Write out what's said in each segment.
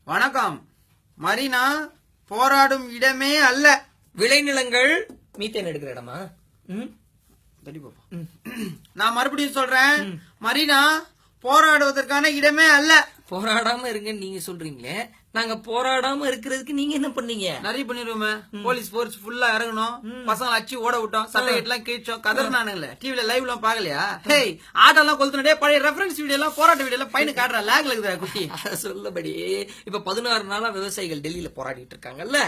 வணக்கம். மரீனா போராடும் இடமே அல்ல. விளைநிலங்கள் மீத்தேன் எடுக்கிற இடமா? நான் மறுபடியும் சொல்றேன், மரீனா போராடுவதற்கான இடமே அல்ல. போராடாம இருங்கன்னு நீங்க சொல்றீங்களே, நாங்க போராடாம இருக்கிறதுக்கு நீங்க என்ன பண்ணீங்க? நிறைய பண்ணிருவோமே. போலீஸ் போர்ஸ் ஃபுல்லா இறங்கணும், பசங்களை அச்சு ஓட விட்டோம், சட்டை எல்லாம் கிழிச்சோம், கதறினானுங்களே. டிவில லைவ்ல பாக்கலையா? ஹேய், ஆட்டெல்லாம் கொளுத்துனே பழைய ரெஃபரன்ஸ் வீடியோ எல்லாம் போராட்ட வீடியோ எல்லாம் பையனு காட்டுற லேக்ல இருக்குதா குட்டி? சொல்லபடி இப்ப 16 நாளா விவசாயிகள் டெல்லியில போராடிட்டு இருக்காங்கல்ல.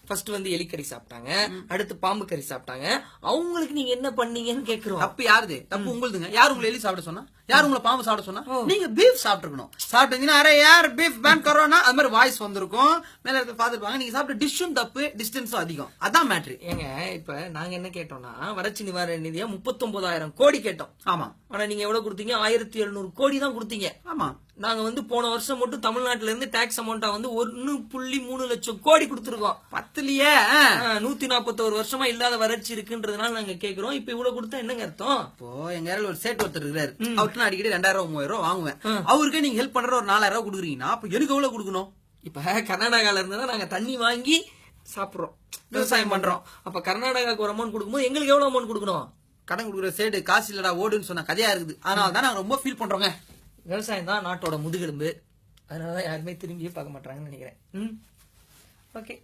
ஃபர்ஸ்ட் வந்து எலிக்கறி சாப்பிட்டாங்க, அடுத்து பாம்பு கறி சாப்பிட்டாங்க. அவங்களுக்கு நீங்க என்ன பண்ணீங்கன்னு கேக்குறோம். தப்பு யாருது? தப்பு உங்களுதுங்க. யாரு உங்களை எலி சாப்பிட சொன்னா? யாரு உங்களை பாம்பு சாப்பிட சொன்னா? நீங்க பீஃப் சாப்பிட்டுருக்கணும். சாப்பிட்டீங்கன்னா அரே யார் பீஃப் பேன் கரோனா அது மாதிரி வாய்ஸ் வந்திருக்கும், மேல இருக்க பாத்துருப்பாங்க. நீங்க சாப்பிட்ட டிஷ்ஷும் தப்பு, டிஸ்டன்ஸும் அதிகம். அதான் மேட்ரு. ஏங்க இப்ப நாங்க என்ன கேட்டோம்னா, வறட்சி நிவாரண நிதியா 39,000 கோடி கேட்டோம். ஆமா. ஆனா நீங்க எவ்வளவு கொடுத்தீங்க? 1700 கோடி தான் கொடுத்தீங்க. ஆமா. நாங்க வந்து போன வருஷம் மட்டும் தமிழ்நாட்டுல இருந்து டாக்ஸ் அமௌண்டா வந்து 1.3 லட்சம் கோடி கொடுத்துருக்கோம். 10லயே 141 வருஷமா இல்லாத வறட்சி இருக்குன்றதுனால நாங்க கேக்குறோம். இப்ப இவ்வளவு கொடுத்தா என்னங்க அர்த்தம்? இப்போ எங்க ஏரியால ஒரு சேட் ஒருத்தர் இருக்காரு. அவர்கிட்ட அடிக்கடி 2000 3000 வாங்குவேன். அவருக்கே நீங்க ஹெல்ப் பண்ற ஒரு 4000 கொடுக்குறீங்கன்னா அப்ப எனக்கு எவ்வளவு கொடுக்கணும்? இப்ப கர்நாடகால இருந்தா நாங்க தண்ணி வாங்கி சாப்பிடுறோம், விவசாயம் பண்றோம். அப்ப கர்நாடகாவுக்கு ஒரு அமௌண்ட் கொடுக்கும்போது எங்களுக்கு எவ்வளவு அமௌண்ட் கொடுக்கணும்? கடன் கொடுக்குற சேடு காசு இல்லடா ஓடுன்னு சொன்ன கதையா இருக்குது. அதனால தான் நாங்க ரொம்ப ஃபீல் பண்றோங்க. விவசாயம் தான் நாட்டோட முதுகெலும்பு. அதனாலதான் யாருமே திரும்பியே பார்க்க மாட்டாங்கன்னு நினைக்கிறேன். ஓகே.